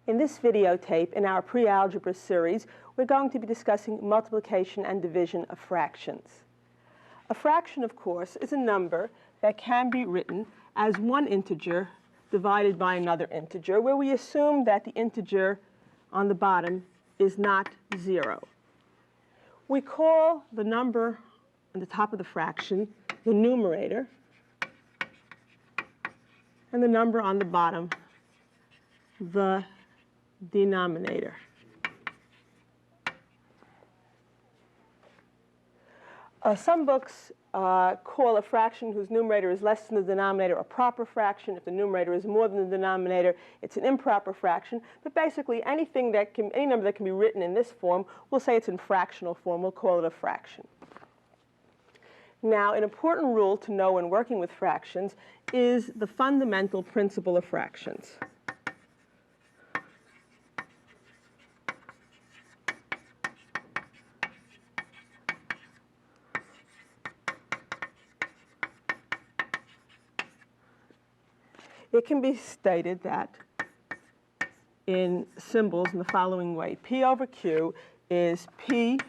In this videotape, in our pre-algebra series, we're going to be discussing multiplication and division of fractions. A fraction, of course, is a number that can be written as one integer divided by another integer, where we assume that the integer on the bottom is not 0. We call the number on the top of the fraction the numerator, and the number on the bottom the denominator. Some books call a fraction whose numerator is less than the denominator a proper fraction. If the numerator is more than the denominator, it's an improper fraction. But basically, any number that can be written in this form, we'll say it's in fractional form. We'll call it a fraction. Now, an important rule to know when working with fractions is the fundamental principle of fractions. It can be stated that in symbols in the following way. P over Q is P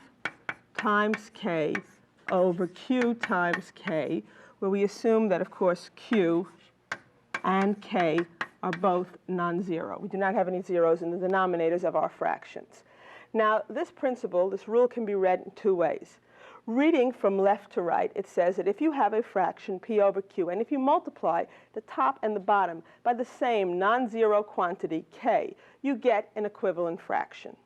times K over Q times K, where we assume that, of course, Q and K are both non-zero. We do not have any zeros in the denominators of our fractions. Now, this principle, this rule, can be read in two ways. Reading from left to right, it says that if you have a fraction, P over Q, and if you multiply the top and the bottom by the same non-zero quantity, K, you get an equivalent fraction.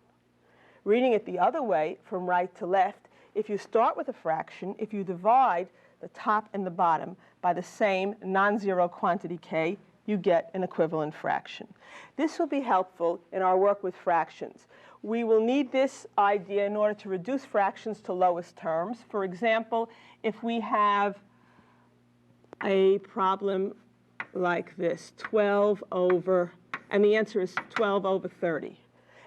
Reading it the other way, from right to left, if you start with a fraction, if you divide the top and the bottom by the same non-zero quantity, K, you get an equivalent fraction. This will be helpful in our work with fractions. We will need this idea in order to reduce fractions to lowest terms. For example, if we have a problem like this, 12 over, and the answer is 12 over 30.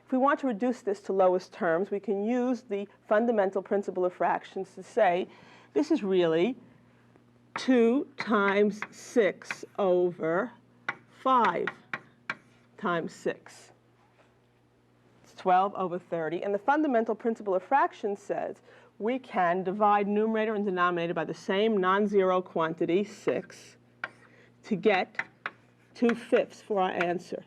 If we want to reduce this to lowest terms, we can use the fundamental principle of fractions to say this is really 2 times 6 over 5 times 6. 12 over 30, and the fundamental principle of fractions says we can divide numerator and denominator by the same non-zero quantity, 6, to get 2/5 for our answer.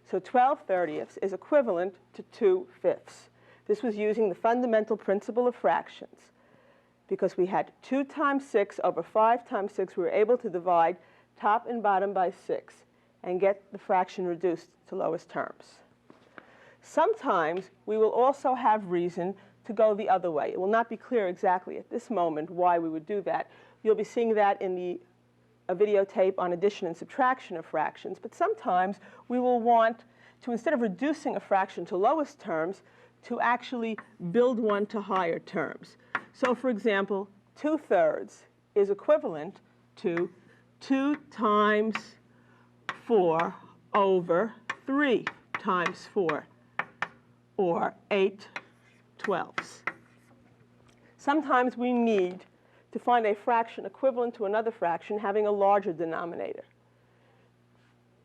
So 12/30 is equivalent to 2/5. This was using the fundamental principle of fractions. Because we had 2 times 6 over 5 times 6, we were able to divide top and bottom by 6 and get the fraction reduced to lowest terms. Sometimes we will also have reason to go the other way. It will not be clear exactly at this moment why we would do that. You'll be seeing that in a videotape on addition and subtraction of fractions. But sometimes we will want to, instead of reducing a fraction to lowest terms, to actually build one to higher terms. So, for example, 2/3 is equivalent to 2 times 4 over 3 times 4. Or 8/12. Sometimes we need to find a fraction equivalent to another fraction having a larger denominator.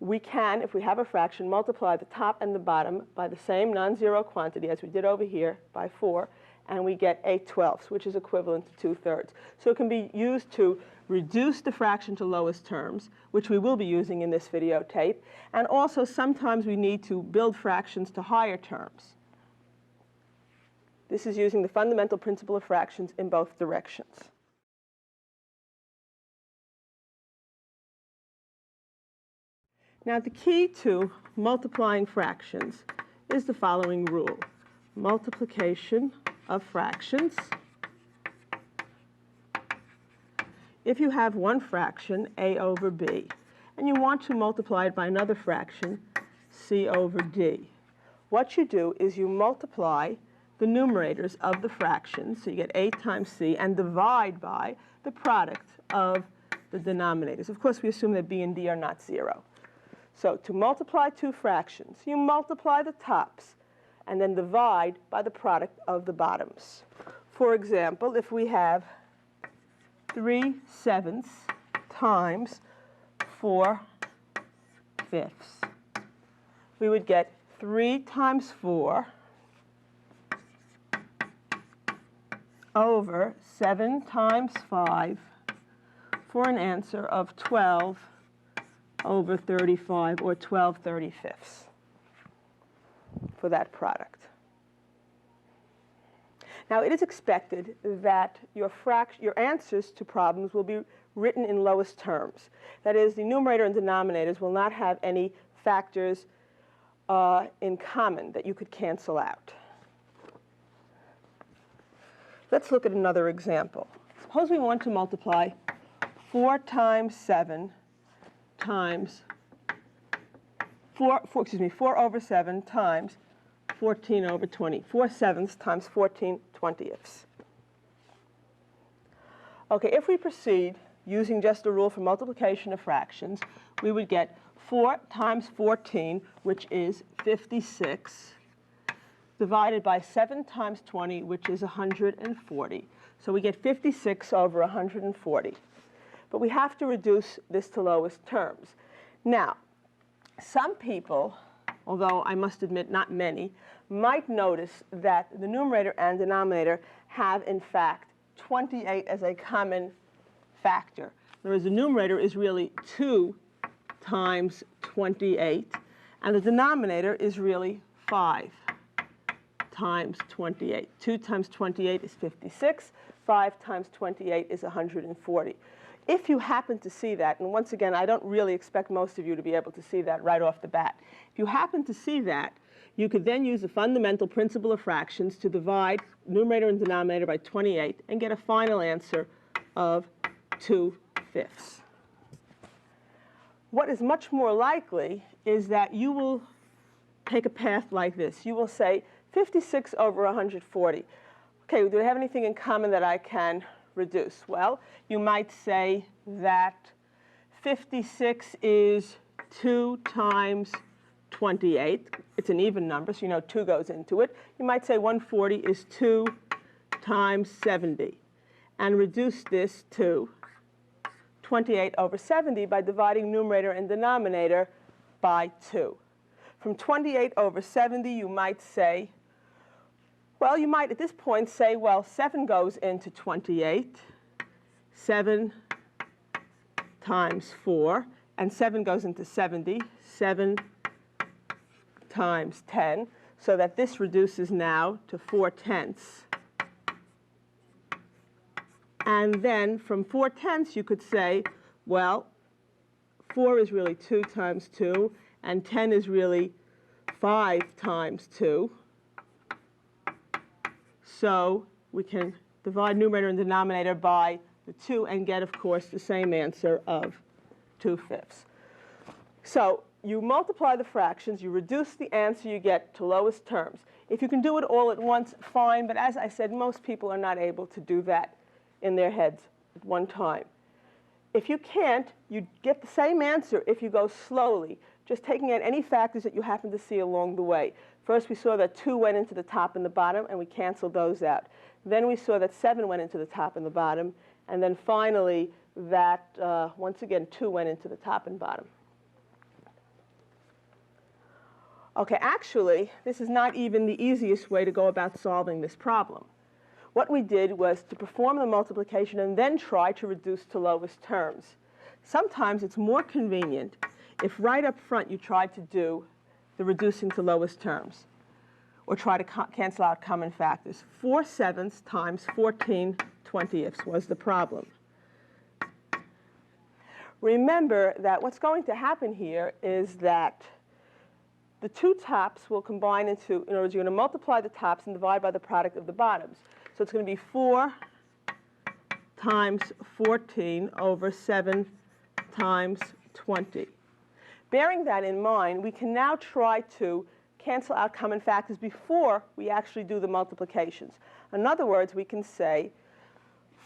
We can, if we have a fraction, multiply the top and the bottom by the same non-zero quantity as we did over here by 4, and we get 8/12, which is equivalent to 2/3. So it can be used to reduce the fraction to lowest terms, which we will be using in this videotape, and also sometimes we need to build fractions to higher terms. This is using the fundamental principle of fractions in both directions. Now, the key to multiplying fractions is the following rule. Multiplication of fractions. If you have one fraction, a over b, and you want to multiply it by another fraction, c over d, what you do is you multiply the numerators of the fractions, so you get a times c, and divide by the product of the denominators. Of course, we assume that b and d are not 0. So to multiply two fractions, you multiply the tops and then divide by the product of the bottoms. For example, if we have 3/7 times 4/5, we would get 3 times 4 over 7 times 5 for an answer of 12 over 35, or 12/35 for that product. Now, it is expected that your answers to problems will be written in lowest terms. That is, the numerator and denominators will not have any factors in common that you could cancel out. Let's look at another example. Suppose we want to multiply 4 times 7 times 4 over 7 times 14 over 20. 4/7 times 14/20. Okay, if we proceed using just a rule for multiplication of fractions, we would get 4 times 14, which is 56, divided by 7 times 20, which is 140. So we get 56 over 140. But we have to reduce this to lowest terms. Now, some people, although I must admit not many, might notice that the numerator and denominator have, in fact, 28 as a common factor. Whereas the numerator is really 2 times 28, and the denominator is really 5 times 28. 2 times 28 is 56. 5 times 28 is 140. If you happen to see that, and once again, I don't really expect most of you to be able to see that right off the bat. If you happen to see that, you could then use the fundamental principle of fractions to divide numerator and denominator by 28 and get a final answer of 2/5. What is much more likely is that you will take a path like this. You will say 56 over 140. Okay, do I have anything in common that I can reduce? Well, you might say that 56 is 2 times 28. It's an even number, so you know 2 goes into it. You might say 140 is 2 times 70, and reduce this to 28 over 70 by dividing numerator and denominator by 2. From 28 over 70, you might say, well, you might at this point say, well, 7 goes into 28, 7 times 4, and 7 goes into 70, 7 times 10, so that this reduces now to 4/10. And then from 4/10 you could say, well, 4 is really 2 times 2, and 10 is really 5 times 2. So we can divide numerator and denominator by the 2 and get, of course, the same answer of 2/5. So you multiply the fractions, you reduce the answer you get to lowest terms. If you can do it all at once, fine, but as I said, most people are not able to do that in their heads at one time. If you can't, you get the same answer if you go slowly, just taking out any factors that you happen to see along the way. First, we saw that 2 went into the top and the bottom, and we canceled those out. Then we saw that 7 went into the top and the bottom, and then finally that, once again, 2 went into the top and bottom. Okay, actually, this is not even the easiest way to go about solving this problem. What we did was to perform the multiplication and then try to reduce to lowest terms. Sometimes it's more convenient if right up front you try to do the reducing to lowest terms, or try to cancel out common factors. 4/7 times 14/20 was the problem. Remember that what's going to happen here is that the two tops will combine into, in other words, you're going to multiply the tops and divide by the product of the bottoms. So it's going to be 4 times 14 over 7 times 20. Bearing that in mind, we can now try to cancel out common factors before we actually do the multiplications. In other words, we can say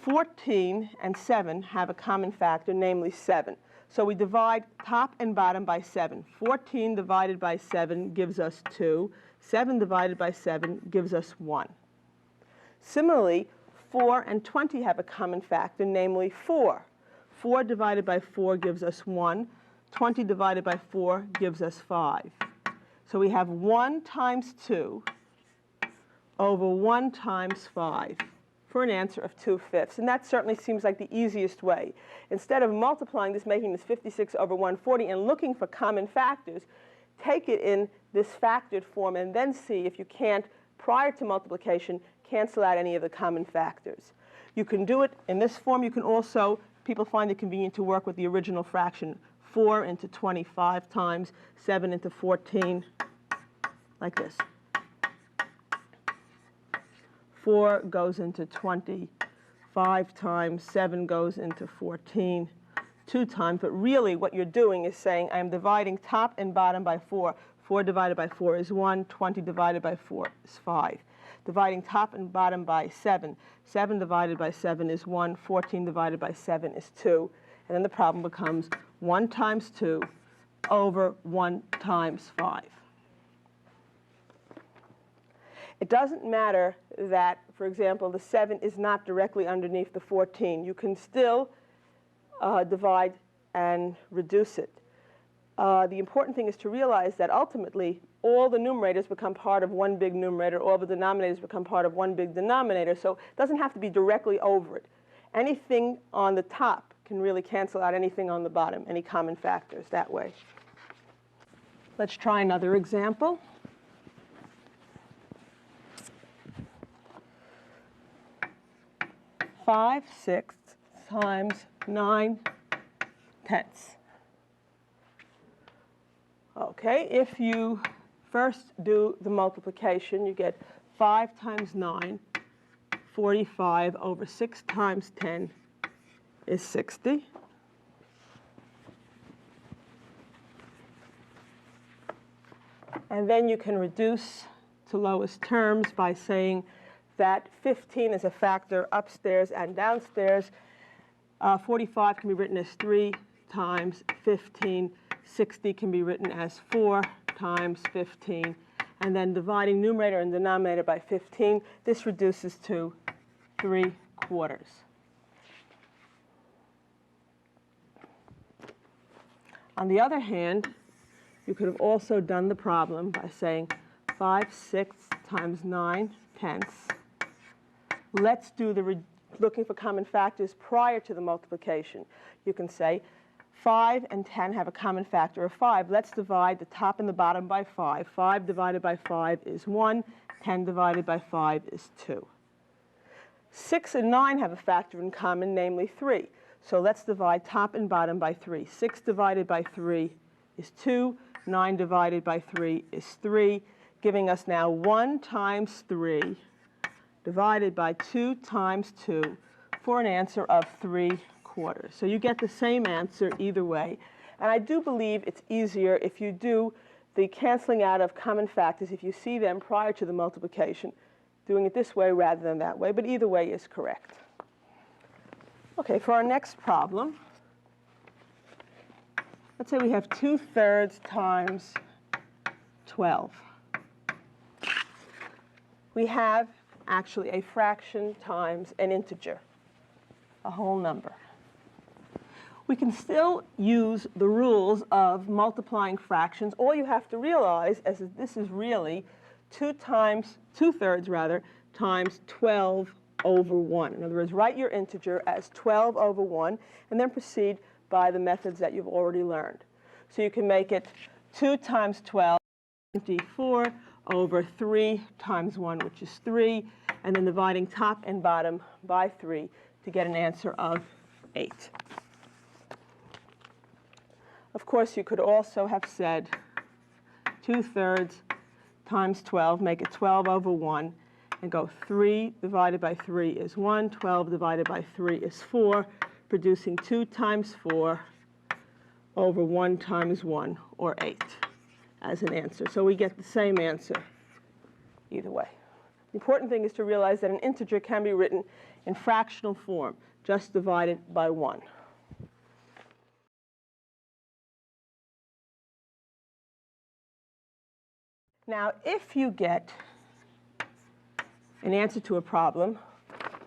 14 and 7 have a common factor, namely 7. So we divide top and bottom by 7. 14 divided by 7 gives us 2. 7 divided by 7 gives us 1. Similarly, 4 and 20 have a common factor, namely 4. 4 divided by 4 gives us 1. 20 divided by 4 gives us 5. So we have 1 times 2 over 1 times 5 for an answer of 2/5. And that certainly seems like the easiest way. Instead of multiplying this, making this 56 over 140, and looking for common factors, take it in this factored form and then see if you can't, prior to multiplication, cancel out any of the common factors. You can do it in this form. You can also, people find it convenient to work with the original fraction, 4 into 25 times 7 into 14, like this. 4 goes into 20, 5 times, 7 goes into 14, 2 times. But really what you're doing is saying I'm dividing top and bottom by 4. 4 divided by 4 is 1. 20 divided by 4 is 5. Dividing top and bottom by 7. 7 divided by 7 is 1. 14 divided by 7 is 2. And then the problem becomes 1 times 2 over 1 times 5. It doesn't matter that, for example, the 7 is not directly underneath the 14. You can still divide and reduce it. The important thing is to realize that ultimately all the numerators become part of one big numerator, all the denominators become part of one big denominator, so it doesn't have to be directly over it. Anything on the top can really cancel out anything on the bottom, any common factors that way. Let's try another example. Five sixths times 9/10. Okay, if you first do the multiplication, you get 5 times 9, 45 over 6 times 10 is 60. And then you can reduce to lowest terms by saying that 15 is a factor upstairs and downstairs. 45 can be written as 3 times 15. 60 can be written as 4 times 15. And then dividing numerator and denominator by 15, this reduces to 3/4. On the other hand, you could have also done the problem by saying 5 sixths times 9/10. Let's do the looking for common factors prior to the multiplication. You can say 5 and 10 have a common factor of 5. Let's divide the top and the bottom by 5. 5 divided by 5 is 1. 10 divided by 5 is 2. 6 and 9 have a factor in common, namely 3. So let's divide top and bottom by 3. 6 divided by 3 is 2. 9 divided by 3 is 3, giving us now 1 times 3 divided by 2 times 2 for an answer of 3/4. So you get the same answer either way. And I do believe it's easier if you do the canceling out of common factors, if you see them prior to the multiplication, doing it this way rather than that way. But either way is correct. Okay, for our next problem, let's say we have 2/3 times 12. We have actually a fraction times an integer, a whole number. We can still use the rules of multiplying fractions. All you have to realize is that this is really 2/3 times 12 over 1. In other words, write your integer as 12 over 1 and then proceed by the methods that you've already learned. So you can make it 2 times 12, 24 over 3 times 1, which is 3, and then dividing top and bottom by 3 to get an answer of 8. Of course, you could also have said 2/3 times 12, make it 12 over 1, and go 3 divided by 3 is 1, 12 divided by 3 is 4, producing 2 times 4 over 1 times 1, or 8, as an answer. So we get the same answer either way. The important thing is to realize that an integer can be written in fractional form, just divided by 1. Now, if you get an answer to a problem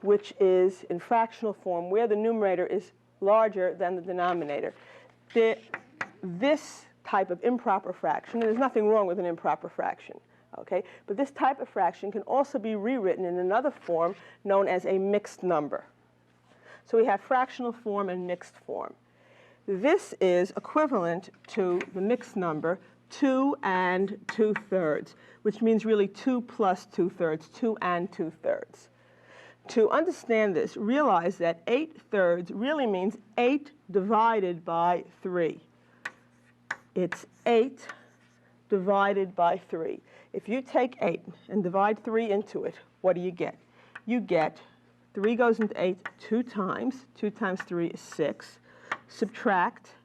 which is in fractional form, where the numerator is larger than the denominator, this type of improper fraction, and there's nothing wrong with an improper fraction, okay? But this type of fraction can also be rewritten in another form known as a mixed number. So we have fractional form and mixed form. This is equivalent to the mixed number 2 and 2/3, which means really 2 plus 2/3, 2 and 2/3. To understand this, realize that 8/3 really means 8 divided by 3. It's 8 divided by 3. If you take 8 and divide 3 into it, what do you get? You get 3 goes into 8 2 times. 2 times 3 is 6. Subtract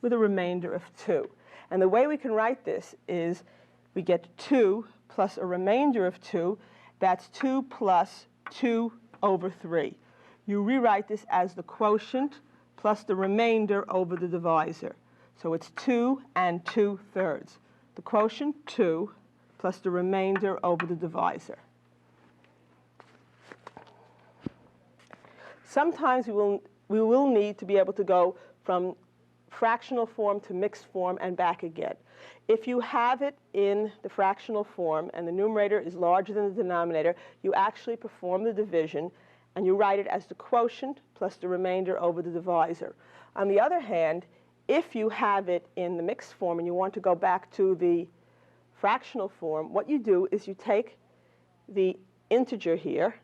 with a remainder of 2. And the way we can write this is we get 2 plus a remainder of 2. That's 2 plus 2 over 3. You rewrite this as the quotient plus the remainder over the divisor. So it's 2 and 2/3. The quotient, 2, plus the remainder over the divisor. Sometimes we will need to be able to go from fractional form to mixed form and back again. If you have it in the fractional form and the numerator is larger than the denominator, you actually perform the division and you write it as the quotient plus the remainder over the divisor. On the other hand, if you have it in the mixed form and you want to go back to the fractional form, what you do is you take the integer here,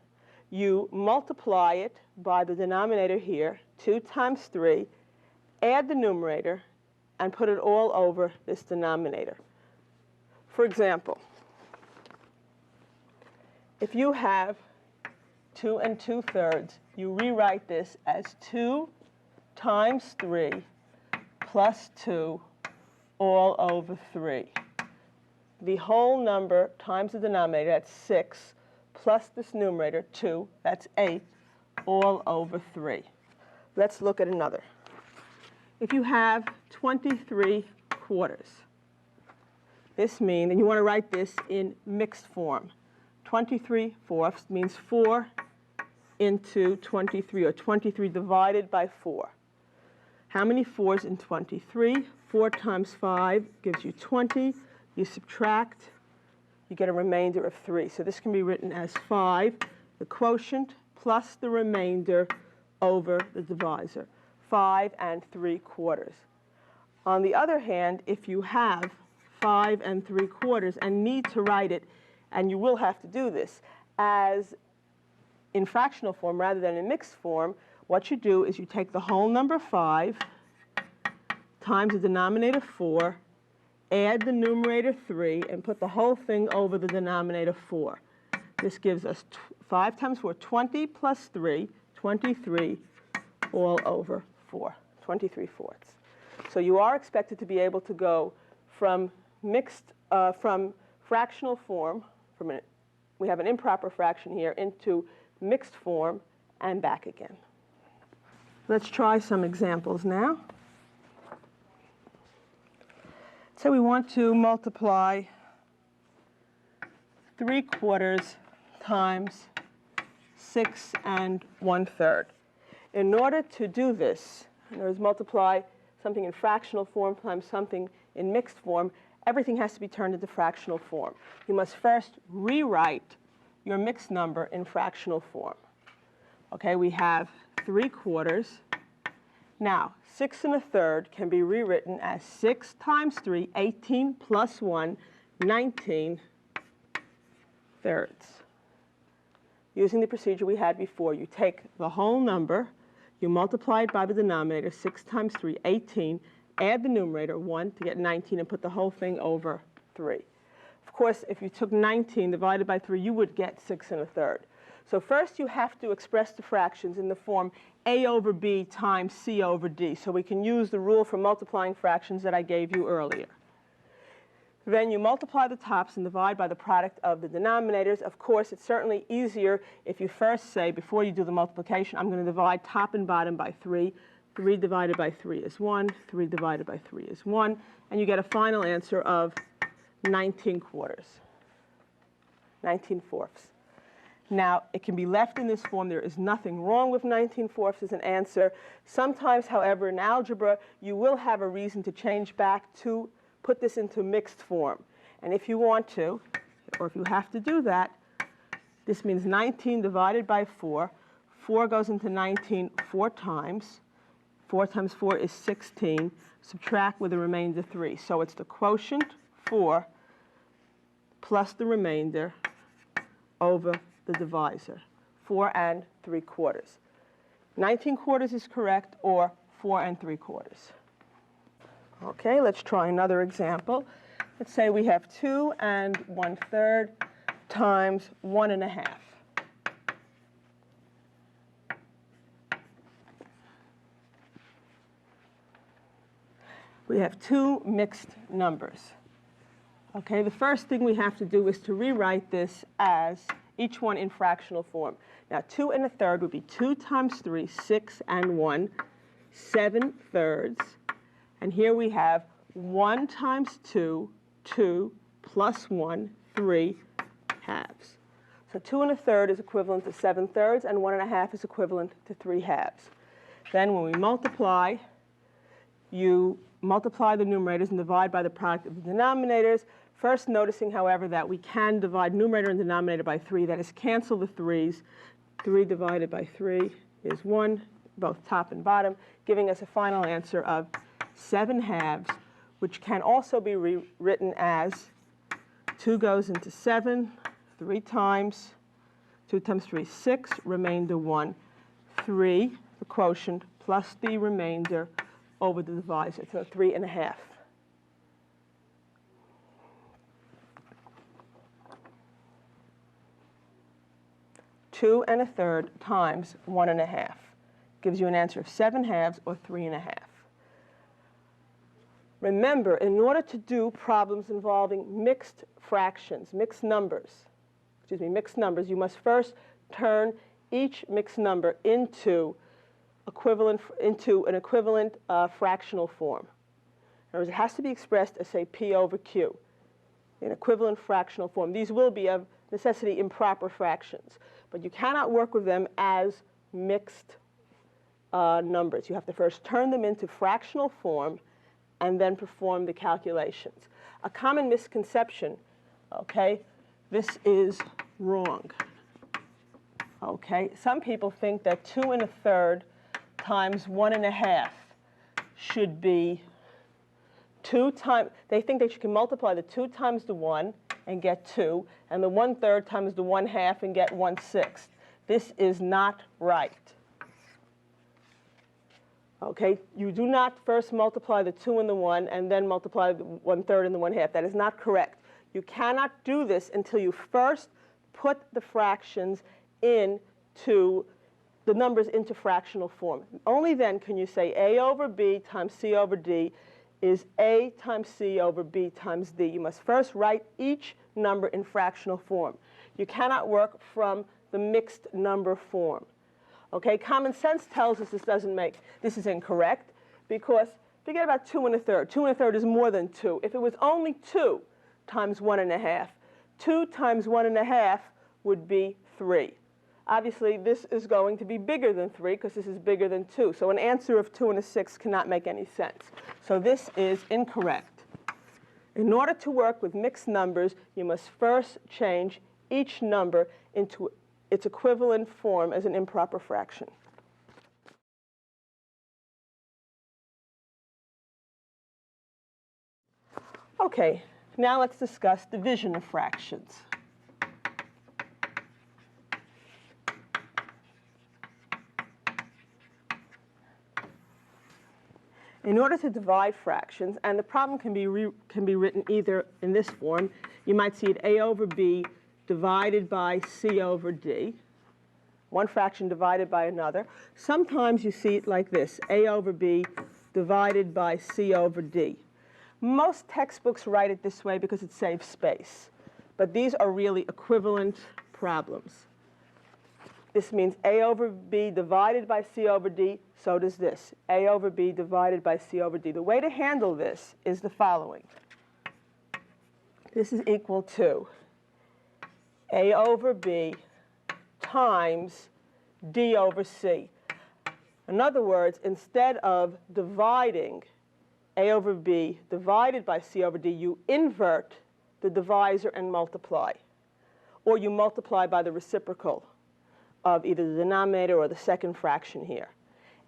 you multiply it by the denominator here, 2 times 3, add the numerator, and put it all over this denominator. For example, if you have 2 and 2/3, you rewrite this as 2 times 3 plus 2 all over 3. The whole number times the denominator, that's 6, plus this numerator, 2, that's 8, all over 3. Let's look at another. If you have 23/4, this means, and you want to write this in mixed form, 23/4 means 4 into 23, or 23 divided by 4. How many 4s in 23? 4 times 5 gives you 20. You subtract, you get a remainder of 3. So this can be written as 5, the quotient plus the remainder over the divisor, 5 3/4. On the other hand, if you have 5 3/4 and need to write it, and you will have to do this, as in fractional form rather than in mixed form, what you do is you take the whole number 5 times the denominator 4, add the numerator 3, and put the whole thing over the denominator 4. This gives us 5 times 4, 20 plus 3, 23, all over 4, 23/4. So you are expected to be able to go from from fractional form, we have an improper fraction here, into mixed form and back again. Let's try some examples now. So we want to multiply 3/4 times 6 1/3. In order to do this, in other words, multiply something in fractional form times something in mixed form, everything has to be turned into fractional form. You must first rewrite your mixed number in fractional form. Okay, we have 3/4. Now, 6 1/3 can be rewritten as 6 times 3, 18 plus 1, 19/3. Using the procedure we had before, you take the whole number, you multiply it by the denominator, 6 times 3, 18, add the numerator, 1, to get 19, and put the whole thing over 3. Of course, if you took 19 divided by 3, you would get 6 1/3. So first you have to express the fractions in the form a over b times c over d, so we can use the rule for multiplying fractions that I gave you earlier. Then you multiply the tops and divide by the product of the denominators. Of course, it's certainly easier if you first say, before you do the multiplication, I'm going to divide top and bottom by 3. 3 divided by 3 is 1. 3 divided by 3 is 1. And you get a final answer of 19/4. 19/4. Now, it can be left in this form. There is nothing wrong with 19/4 as an answer. Sometimes, however, in algebra, you will have a reason to change back to put this into mixed form. And if you want to, or if you have to do that, this means 19 divided by 4. 4 goes into 19 4 times. 4 times 4 is 16. Subtract with the remainder 3. So it's the quotient 4 plus the remainder over the divisor, 4 3/4. 19/4 is correct, or 4 3/4. Okay, let's try another example. Let's say we have 2 1/3 times 1 1/2. We have two mixed numbers. Okay, the first thing we have to do is to rewrite this as each one in fractional form. Now, 2 1/3 would be 2 times 3, 6 and 1, 7/3. And here we have 1 times 2, 2 plus 1, 3 halves. So 2 1/3 is equivalent to 7/3, and 1 1/2 is equivalent to 3 halves. Then when we multiply, you multiply the numerators and divide by the product of the denominators. First noticing, however, that we can divide numerator and denominator by 3. That is, cancel the 3's. 3 divided by 3 is 1, both top and bottom, giving us a final answer of 7 halves, which can also be rewritten as 2 goes into 7 3 times. 2 times 3 is 6, remainder 1. 3, the quotient, plus the remainder over the divisor, so 3 1/2. Two 1/3 times 1 1/2 gives you an answer of 7 halves, or 3 1/2. Remember, in order to do problems involving mixed fractions, mixed numbers, you must first turn each mixed number into an equivalent fractional form. In other words, it has to be expressed as, say, P over Q, in equivalent fractional form. These will be of necessity improper fractions, but you cannot work with them as mixed numbers. You have to first turn them into fractional form and then perform the calculations. A common misconception, okay, this is wrong. Okay, some people think that 2 1/3 times 1 1/2 should be 2 times, they think that you can multiply the 2 times the 1 and get 2, and the 1/3 times the 1/2 and get 1/6. This is not right. Okay, you do not first multiply the 2 and the 1 and then multiply the 1/3 and the 1/2. That is not correct. You cannot do this until you first put the fractions into the numbers into fractional form. Only then can you say A over B times C over D is A times C over B times D. You must first write each number in fractional form. You cannot work from the mixed number form. Okay, common sense tells us this is incorrect, because forget about 2 1/3. 2 1/3 is more than 2. If it was only 2 times 1 1/2, 2 times 1 1/2 would be 3. Obviously, this is going to be bigger than 3 because this is bigger than 2. So an answer of 2 1/6 cannot make any sense. So this is incorrect. In order to work with mixed numbers, you must first change each number into its equivalent form as an improper fraction. Okay, now let's discuss division of fractions. In order to divide fractions, and the problem can be written either in this form. You might see it A over B divided by C over D, one fraction divided by another. Sometimes you see it like this, A over B divided by C over D. Most textbooks write it this way because it saves space, but these are really equivalent problems. This means A over B divided by C over D, so does this. A over B divided by C over D. The way to handle this is the following. This is equal to A over B times D over C. In other words, instead of dividing a over b divided by c over d, you invert the divisor and multiply. Or you multiply by the reciprocal of either the denominator or the second fraction here.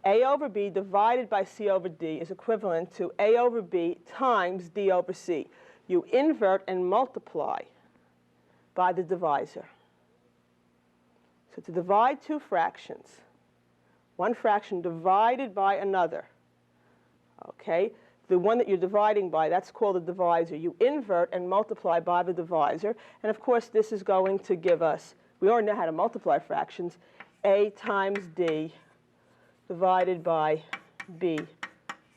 A over b divided by c over d is equivalent to a over b times d over c. You invert and multiply by the divisor. So to divide two fractions, one fraction divided by another, okay? The one that you're dividing by, that's called a divisor. You invert and multiply by the divisor. And of course, this is going to give us, we already know how to multiply fractions, a times d divided by b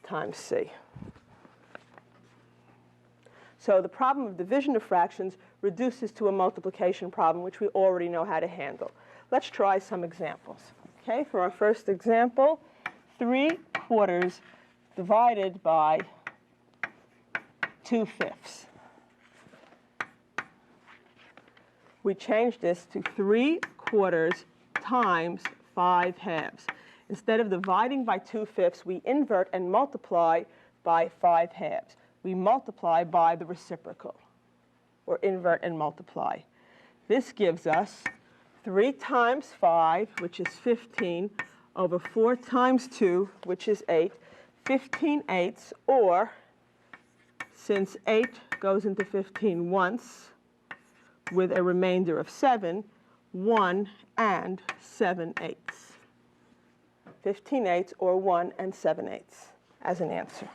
times c. So the problem of division of fractions reduces to a multiplication problem, which we already know how to handle. Let's try some examples. Okay, for our first example, 3/4 divided by 2/5. We change this to 3/4 times 5/2. Instead of dividing by 2/5, we invert and multiply by 5/2. We multiply by the reciprocal, or invert and multiply. This gives us 3 times 5, which is 15, over 4 times 2, which is 8, 15/8, or, since 8 goes into 15 once, with a remainder of 7, 1 and 7/8. 15/8, or 1 and 7/8 as an answer.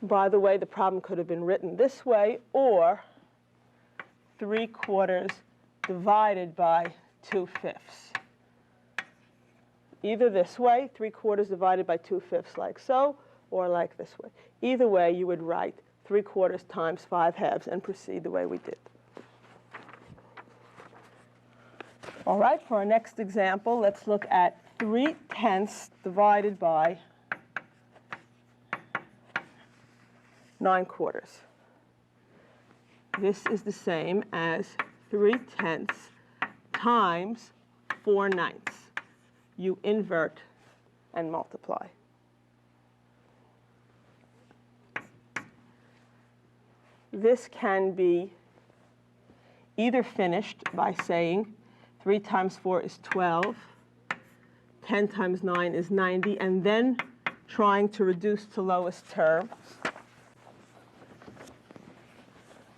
By the way, the problem could have been written this way, or 3/4 divided by 2/5. Either this way, 3/4 divided by 2/5 like so, or like this way. Either way, you would write 3/4 times 5/2 and proceed the way we did. All right, for our next example, let's look at 3/10 divided by 9/4. This is the same as 3/10 times 4/9. You invert and multiply. This can be either finished by saying 3 times 4 is 12, 10 times 9 is 90, and then trying to reduce to lowest terms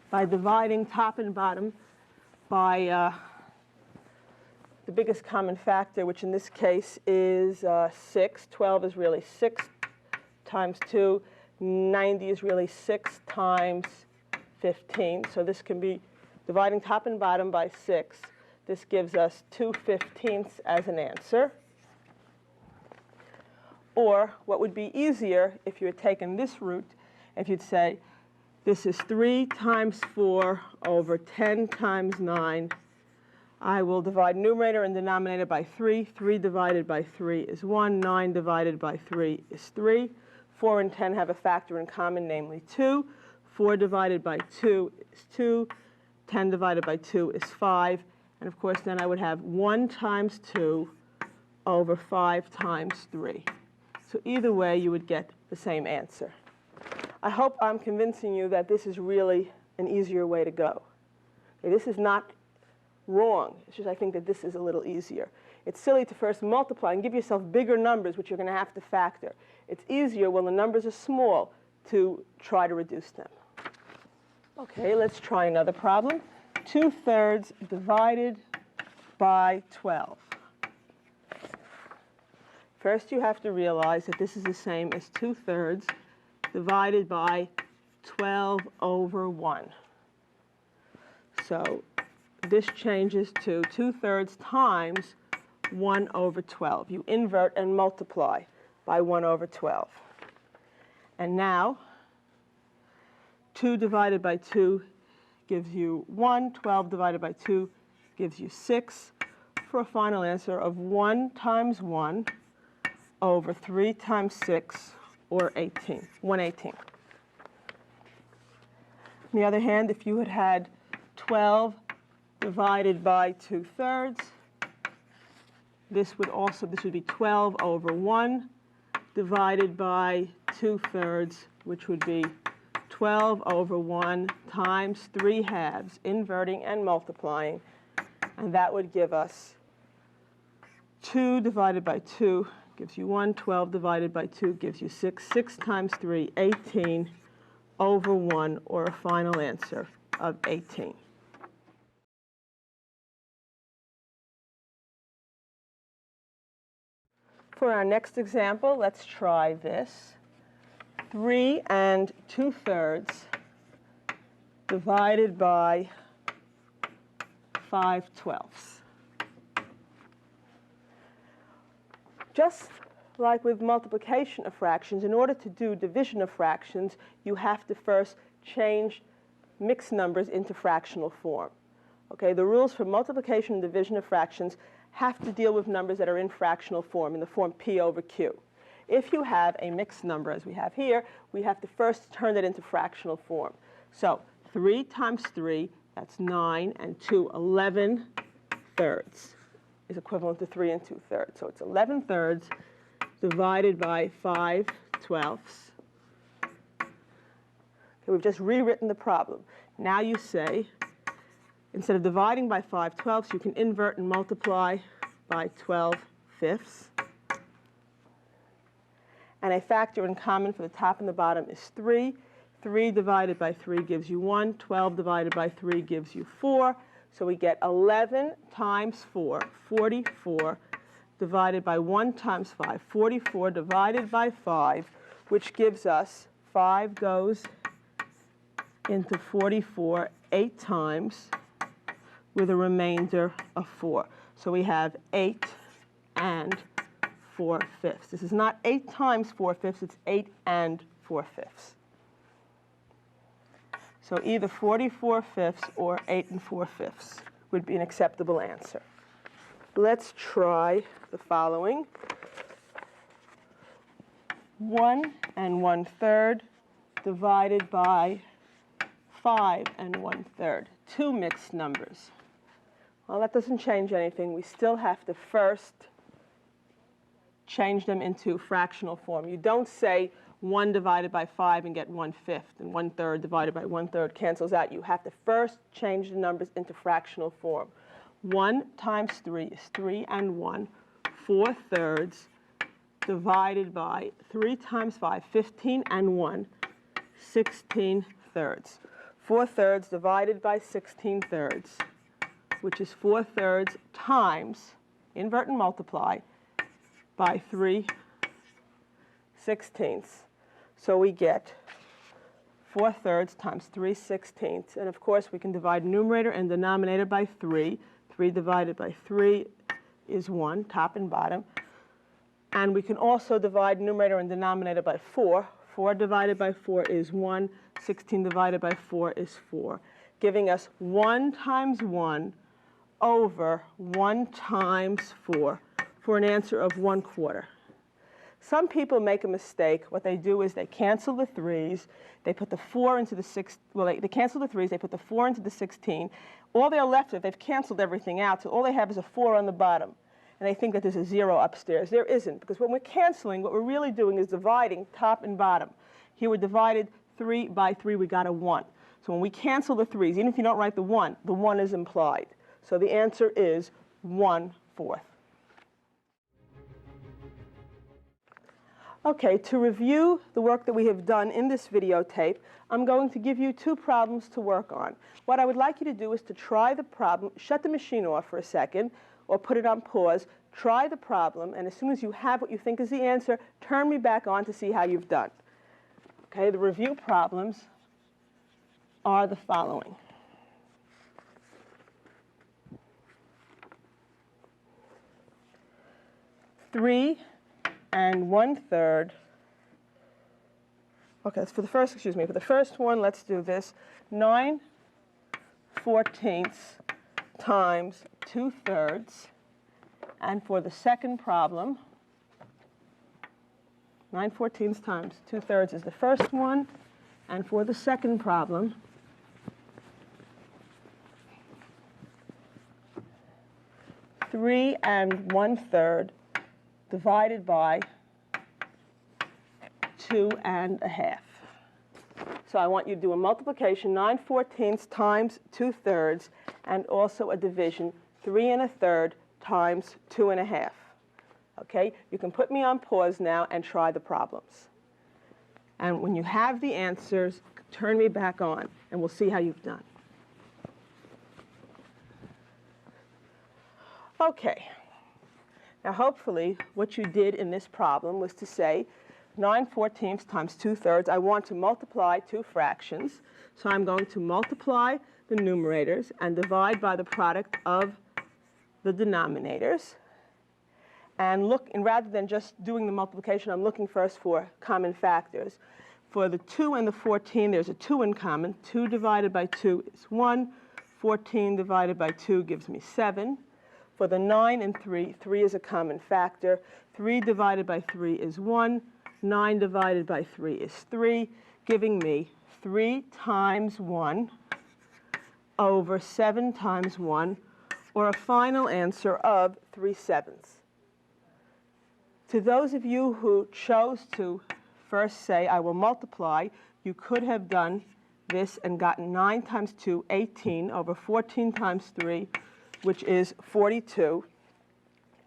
by dividing top and bottom by the biggest common factor, which in this case is 6. 12 is really 6 times 2. 90 is really 6 times 15. So this can be dividing top and bottom by 6. This gives us 2/15 as an answer. Or what would be easier if you had taken this route, if you'd say, this is 3 times 4 over 10 times 9. I will divide numerator and denominator by 3. 3 divided by 3 is 1. 9 divided by 3 is 3. 4 and 10 have a factor in common, namely 2. 4 divided by 2 is 2. 10 divided by 2 is 5. And of course, then I would have 1 times 2 over 5 times 3. So either way, you would get the same answer. I hope I'm convincing you that this is really an easier way to go. Okay, this is not wrong. It's just I think that this is a little easier. It's silly to first multiply and give yourself bigger numbers, which you're going to have to factor. It's easier when the numbers are small to try to reduce them. Okay, let's try another problem. 2/3 divided by 12. First, you have to realize that this is the same as 2/3 divided by 12 over 1. So this changes to 2/3 times 1 over 12. You invert and multiply by 1 over 12. And now, 2 divided by 2 gives you 1. 12 divided by 2 gives you 6, for a final answer of 1 times 1 over 3 times 6, or 18, 1/18. On the other hand, if you had had 12 divided by 2/3, this would be 12 over 1 divided by 2/3, which would be 12 over 1 times 3/2, inverting and multiplying. And that would give us 2 divided by 2 gives you 1. 12 divided by 2 gives you 6. 6 times 3, 18 over 1, or a final answer of 18. For our next example, let's try this. 3 2/3 divided by 5/12. Just like with multiplication of fractions, in order to do division of fractions, you have to first change mixed numbers into fractional form. Okay, the rules for multiplication and division of fractions have to deal with numbers that are in fractional form, in the form P over Q. If you have a mixed number, as we have here, we have to first turn it into fractional form. So 3 times 3, that's 9, and 2, 11/3 is equivalent to 3 2/3. So it's 11/3 divided by 5/12. Okay, we've just rewritten the problem. Now you say, instead of dividing by 5/12, you can invert and multiply by 12/5. And a factor in common for the top and the bottom is 3. 3 divided by 3 gives you 1. 12 divided by 3 gives you 4. So we get 11 times 4, 44, divided by 1 times 5, 44 divided by 5, which gives us 5 goes into 44 8 times, with a remainder of 4. So we have 8 4/5. This is not 8 times 4/5, it's 8 4/5. So either 44/5 or 8 4/5 would be an acceptable answer. Let's try the following. 1 1/3 divided by 5 1/3. Two mixed numbers. Well, that doesn't change anything. We still have to first change them into fractional form. You don't say 1 divided by 5 and get 1/5, and 1/3 divided by 1/3 cancels out. You have to first change the numbers into fractional form. 1 times 3 is 3 1, 4/3 divided by 3 times 5, 15 1, 16/3. 4/3 divided by 16/3, which is 4/3 times, invert and multiply, by 3/16. So we get 4/3 times 3/16. And of course, we can divide numerator and denominator by 3. 3 divided by 3 is 1, top and bottom. And we can also divide numerator and denominator by 4. 4 divided by 4 is 1. 16 divided by 4 is 4, giving us 1 times 1 over 1 times 4 for an answer of 1/4. Some people make a mistake. What they do is they cancel the 3's, they put the 4 into the 6, well, they cancel the 3's, they put the 4 into the 16. All they're left with, they've canceled everything out, so all they have is a 4 on the bottom. And they think that there's a 0 upstairs. There isn't, because when we're canceling, what we're really doing is dividing top and bottom. Here we're divided 3 by 3, we got a 1. So when we cancel the 3's, even if you don't write the 1 is implied. So the answer is 1/4. Okay, to review the work that we have done in this videotape, I'm going to give you 2 problems to work on. What I would like you to do is to try the problem, shut the machine off for a second, or put it on pause, try the problem, and as soon as you have what you think is the answer, turn me back on to see how you've done. Okay, the review problems are the following. Three 1/3. Okay, that's for the first, for the first one, let's do this. 9/14 times 2/3. And for the second problem, 9/14 times 2/3 is the first one. And for the second problem, 3 1/3 divided by 2 1/2. So I want you to do a multiplication, 9/14 times 2/3, and also a division, 3 1/3 times 2 1/2. Okay? You can put me on pause now and try the problems. And when you have the answers, turn me back on, and we'll see how you've done. Okay. Now, hopefully, what you did in this problem was to say 9/14 times 2/3. I want to multiply two fractions. So I'm going to multiply the numerators and divide by the product of the denominators. And rather than just doing the multiplication, I'm looking first for common factors. For the 2 and the 14, there's a 2 in common. 2 divided by 2 is 1. 14 divided by 2 gives me 7. For the 9 and 3, 3 is a common factor. 3 divided by 3 is 1. 9 divided by 3 is 3, giving me 3 times 1 over 7 times 1, or a final answer of 3/7. To those of you who chose to first say, I will multiply, you could have done this and gotten 9 times 2, 18, over 14 times 3, which is 42.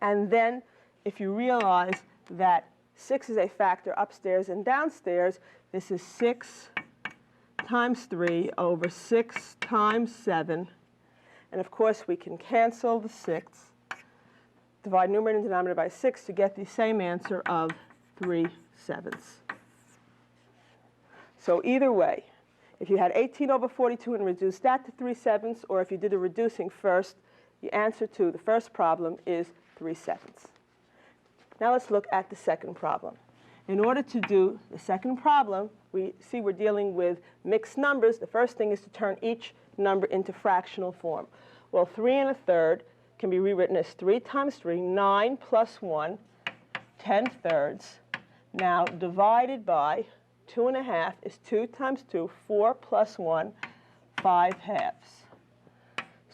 And then, if you realize that 6 is a factor upstairs and downstairs, this is 6 times 3 over 6 times 7. And of course, we can cancel the 6, divide numerator and denominator by 6 to get the same answer of 3/7. So either way, if you had 18 over 42 and reduced that to 3/7, or if you did the reducing first, the answer to the first problem is 3/7. Now let's look at the second problem. In order to do the second problem, we see we're dealing with mixed numbers. The first thing is to turn each number into fractional form. Well, 3 1/3 can be rewritten as 3 times 3, 9 plus 1, 10/3. Now divided by 2 1/2 is 2 times 2, 4 plus 1, 5/2.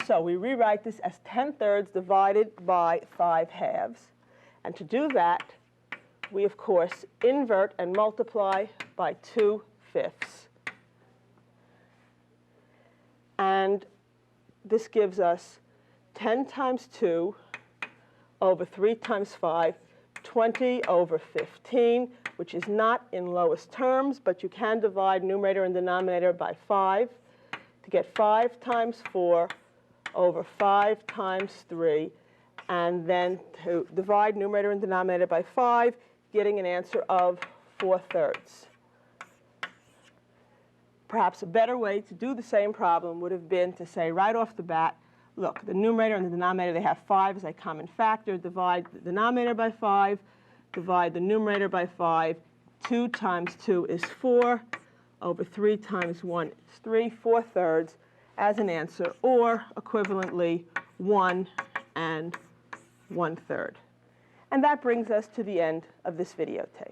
So we rewrite this as 10/3 divided by 5/2. And to do that, we, of course, invert and multiply by 2/5. And this gives us 10 times 2 over 3 times 5, 20 over 15, which is not in lowest terms, but you can divide numerator and denominator by 5 to get 5 times 4 over 5 times 3, and then to divide numerator and denominator by 5, getting an answer of 4/3. Perhaps a better way to do the same problem would have been to say right off the bat, look, the numerator and the denominator, they have 5 as a common factor. Divide the denominator by 5, divide the numerator by 5. 2 times 2 is 4, over 3 times 1 is 3, 4/3 as an answer, or equivalently 1 1/3. And that brings us to the end of this videotape.